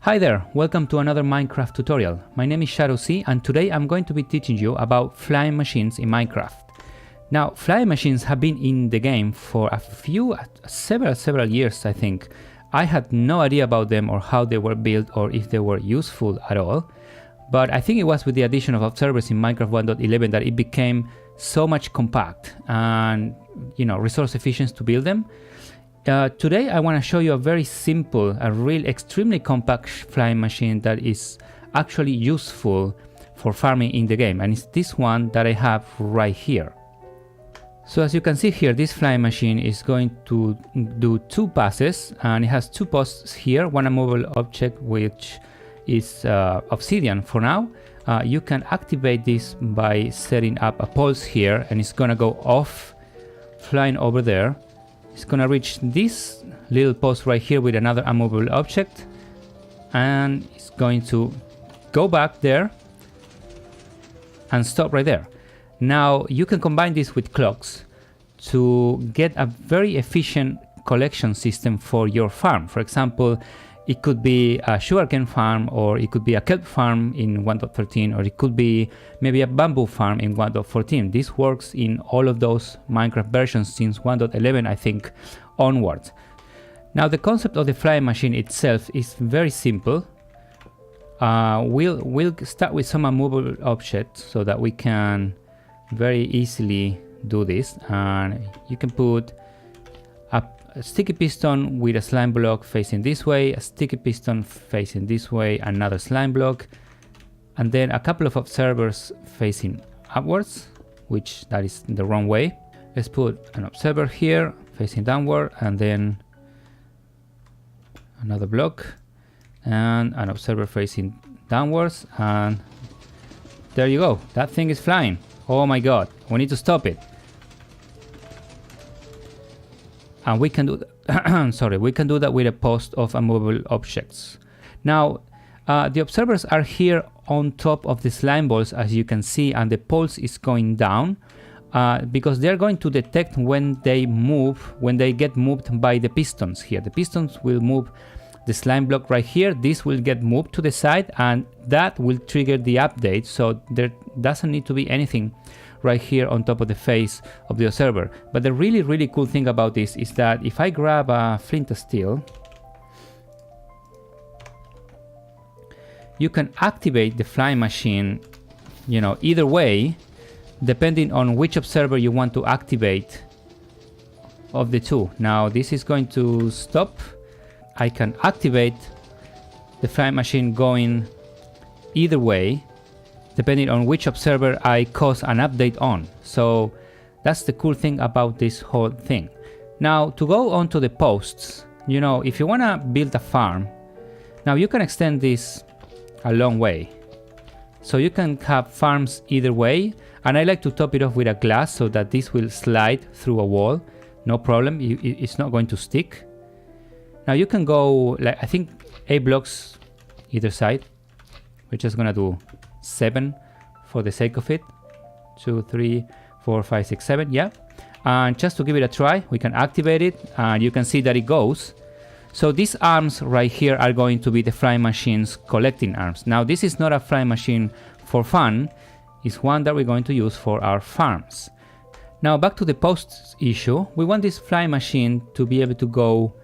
Hi there, welcome to another Minecraft tutorial. My name is ShadowC and today I'm going to be teaching you about flying machines in Minecraft. Now, flying machines have been in the game for several years, I think. I had no idea about them or how they were built or if they were useful at all. But I think it was with the addition of observers in Minecraft 1.11 that it became so much compact and, resource efficient to build them. Today I want to show you a very simple, extremely compact flying machine that is actually useful for farming in the game, and it's this one that I have right here. So as you can see here, this flying machine is going to do two passes, and it has two posts here, one a movable object which is obsidian for now. You can activate this by setting up a pulse here, and it's gonna go off, flying over there. It's gonna reach this little post right here with another unmovable object, and it's going to go back there and stop right there. Now you can combine this with clocks to get a very efficient collection system for your farm. For example, it could be a sugarcane farm, or it could be a kelp farm in 1.13, or it could be maybe a bamboo farm in 1.14. This works in all of those Minecraft versions since 1.11, I think, onwards. Now, the concept of the flying machine itself is very simple. We'll start with some unmovable objects so that we can very easily do this. And you can put a sticky piston with a slime block facing this way, a sticky piston facing this way, another slime block, and then a couple of observers facing upwards, which that is the wrong way. Let's put an observer here facing downward, and then another block and an observer facing downwards, and there you go. That thing is flying. Oh my god, we need to stop it. And we can do that. We can do that with a post of unmovable objects. Now, the observers are here on top of the slime balls, as you can see, and the pulse is going down because they're going to detect when they move, when they get moved by the pistons here. The pistons will move the slime block right here. This will get moved to the side, and that will trigger the update. So there doesn't need to be anything right here on top of the face of the observer. But the really cool thing about this is that if I grab a flint steel, you can activate the flying machine, either way, depending on which observer you want to activate of the two. Now this is going to stop. I can activate the flying machine going either way, depending on which observer I cause an update on. So that's the cool thing about this whole thing. Now, to go on to the posts, if you want to build a farm, now you can extend this a long way. So you can have farms either way, and I like to top it off with a glass so that this will slide through a wall. No problem, it's not going to stick. Now you can go, like, I think 8 blocks either side. We're just gonna do 7 for the sake of it. 2, 3, 4, 5, 6, 7, yeah. And just to give it a try, we can activate it, and you can see that it goes. So these arms right here are going to be the flying machine's collecting arms. Now this is not a flying machine for fun, it's one that we're going to use for our farms. Now back to the posts issue, we want this flying machine to be able to go,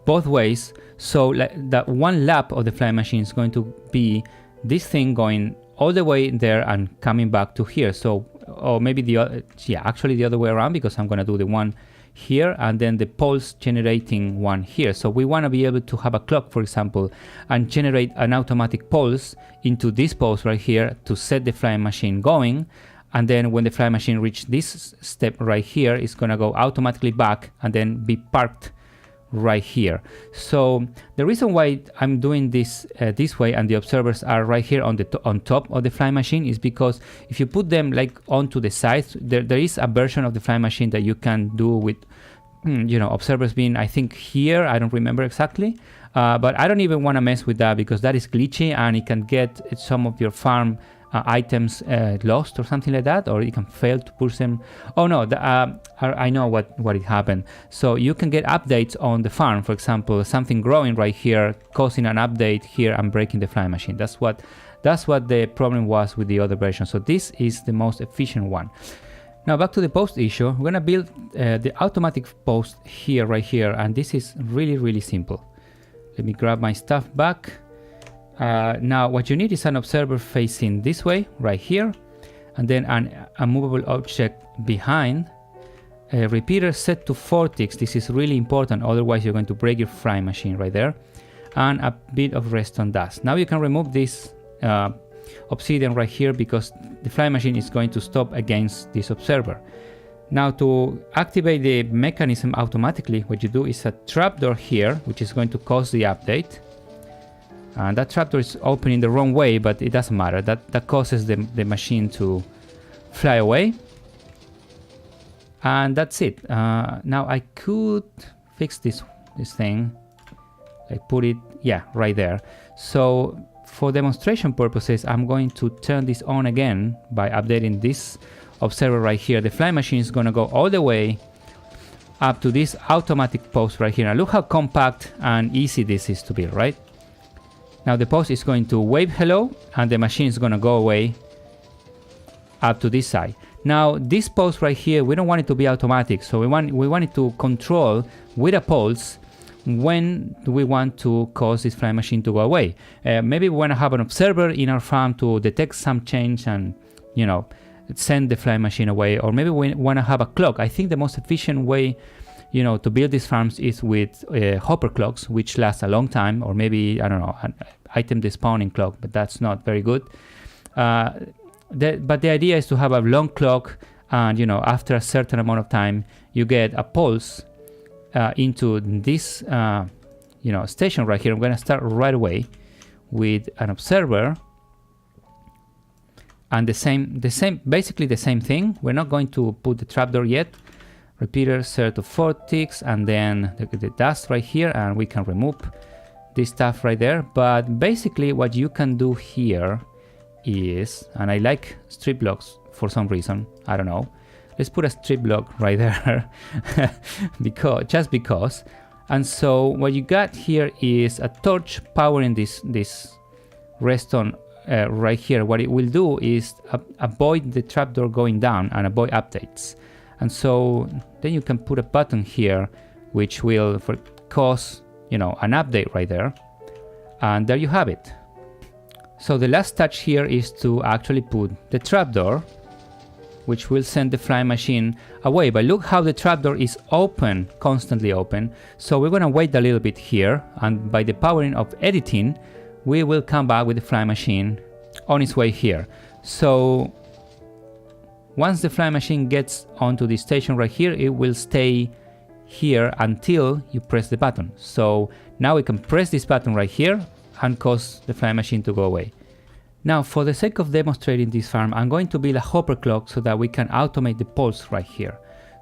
both ways. So that one lap of the flying machine is going to be this thing going all the way there and coming back to here. So, or maybe the other way around, because I'm going to do the one here and then the pulse generating one here. So we want to be able to have a clock, for example, and generate an automatic pulse into this pulse right here to set the flying machine going. And then when the flying machine reaches this step right here, it's going to go automatically back and then be parked right here. So the reason why I'm doing this this way and the observers are right here on top of the flying machine is because if you put them like onto the sides, there is a version of the flying machine that you can do with observers being, I think, here. I don't remember exactly, but I don't even want to mess with that because that is glitchy and it can get some of your farm items lost or something like that, or you can fail to push them. Oh no, I know what it happened. So you can get updates on the farm. For example, something growing right here, causing an update here and breaking the flying machine. That's what the problem was with the other version. So this is the most efficient one. Now back to the post issue. We're gonna build the automatic post here, right here, and this is really simple. Let me grab my stuff back. Now what you need is an observer facing this way, right here, and then a movable object behind. A repeater set to 4 ticks. This is really important, otherwise you're going to break your flying machine right there. And a bit of redstone dust. Now you can remove this obsidian right here because the flying machine is going to stop against this observer. Now to activate the mechanism automatically, what you do is a trapdoor here, which is going to cause the update. And that trapdoor is opening the wrong way, but it doesn't matter. That causes the machine to fly away. And that's it. Now I could fix this thing. I put it, yeah, right there. So for demonstration purposes, I'm going to turn this on again by updating this observer right here. The flying machine is going to go all the way up to this automatic post right here. Now look how compact and easy this is to build, right? Now the post is going to wave hello, and the machine is going to go away up to this side. Now this post right here, we don't want it to be automatic, so we want it to control with a pulse when do we want to cause this flying machine to go away. Maybe we want to have an observer in our farm to detect some change and, you know, send the flying machine away, or maybe we want to have a clock. I think the most efficient way, you know, to build these farms is with hopper clocks, which last a long time, or maybe, I don't know, an item despawning clock, but that's not very good. But the idea is to have a long clock, and, you know, after a certain amount of time, you get a pulse into this, you know, station right here. I'm going to start right away with an observer. And basically the same thing. We're not going to put the trapdoor yet. Repeater set to 4 ticks, and then the dust right here, and we can remove this stuff right there. But basically what you can do here is, and I like strip blocks for some reason, I don't know. Let's put a strip block right there just because. And so what you got here is a torch powering this redstone right here. What it will do is avoid the trapdoor going down and avoid updates. And so then you can put a button here which will cause, you know, an update right there. And there you have it. So the last touch here is to actually put the trapdoor, which will send the flying machine away. But look how the trapdoor is open, constantly open. So we're gonna wait a little bit here, and by the powering of editing, we will come back with the flying machine on its way here. So once the flying machine gets onto the station right here, it will stay here until you press the button. So now we can press this button right here and cause the flying machine to go away. Now, for the sake of demonstrating this farm, I'm going to build a hopper clock so that we can automate the pulse right here.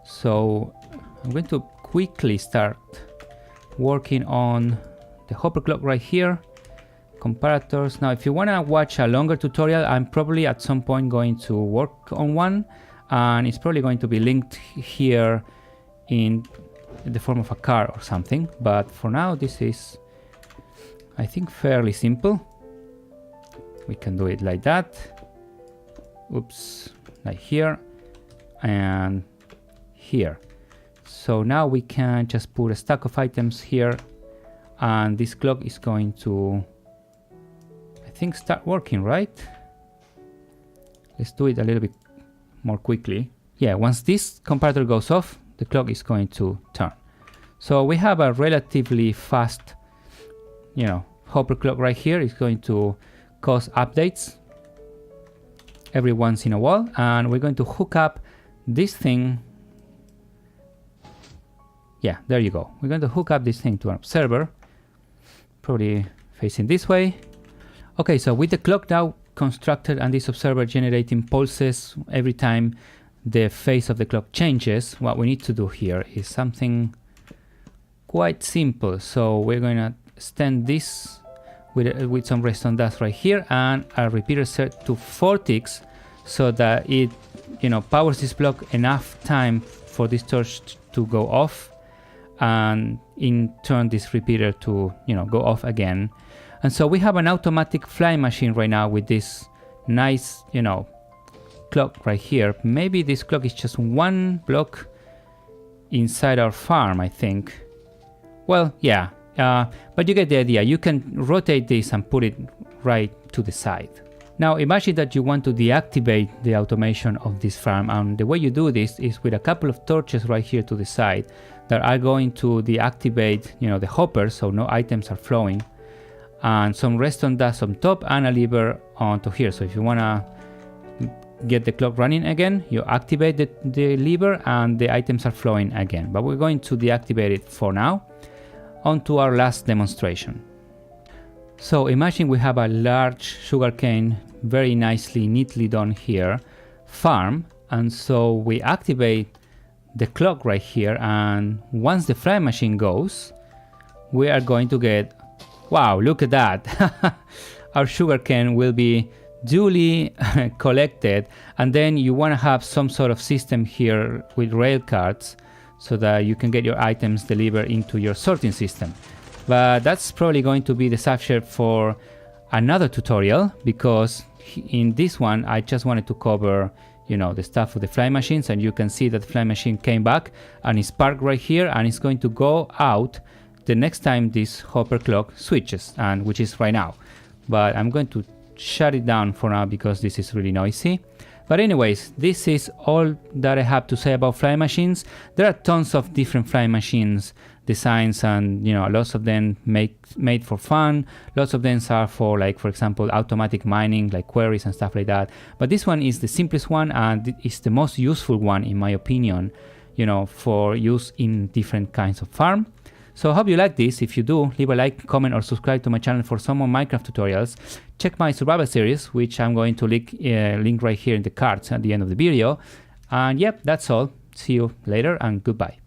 So I'm going to quickly start working on the hopper clock right here. Comparators. Now, if you want to watch a longer tutorial, I'm probably at some point going to work on one, and it's probably going to be linked here in the form of a card or something. But for now, this is, I think, fairly simple. We can do it like that. Oops, like here and here. So now we can just put a stack of items here, and this clock is going to, I think, start working, right? Let's do it a little bit more quickly. Yeah, once this comparator goes off, the clock is going to turn. So we have a relatively fast, you know, hopper clock right here. It's going to cause updates every once in a while, and we're going to hook up this thing. Yeah, there you go. We're going to hook up this thing to an observer, probably facing this way. Okay, so with the clock now constructed and this observer generating pulses every time the phase of the clock changes, what we need to do here is something quite simple. So we're going to extend this with some redstone dust right here, and a repeater set to 4 ticks so that it, you know, powers this block enough time for this torch to go off, and in turn this repeater to, you know, go off again. And so we have an automatic flying machine right now with this nice, you know, clock right here. Maybe this clock is just one block inside our farm, I think. Well, yeah, but you get the idea. You can rotate this and put it right to the side. Now imagine that you want to deactivate the automation of this farm, and the way you do this is with a couple of torches right here to the side that are going to deactivate, you know, the hopper so no items are flowing, and some redstone dust on top and a lever onto here. So if you want to get the clock running again, you activate the lever and the items are flowing again. But we're going to deactivate it for now. On to our last demonstration. So imagine we have a large sugarcane, very nicely, neatly done here, farm. And so we activate the clock right here, and once the flying machine goes, we are going to get, wow, look at that. Our sugarcane will be duly collected, and then you want to have some sort of system here with rail carts so that you can get your items delivered into your sorting system. But that's probably going to be the subject for another tutorial, because in this one I just wanted to cover, you know, the stuff with the flying machines, and you can see that the flying machine came back and is parked right here, and it's going to go out the next time this hopper clock switches, and which is right now. But I'm going to shut it down for now because this is really noisy. But anyways, this is all that I have to say about flying machines. There are tons of different flying machines designs, and, you know, lots of them made for fun. Lots of them are for, like, for example, automatic mining, like queries and stuff like that. But this one is the simplest one, and it's the most useful one in my opinion, you know, for use in different kinds of farm. So I hope you like this. If you do, leave a like, comment, or subscribe to my channel for some more Minecraft tutorials. Check my survival series, which I'm going to link right here in the cards at the end of the video. And yep, that's all. See you later and goodbye.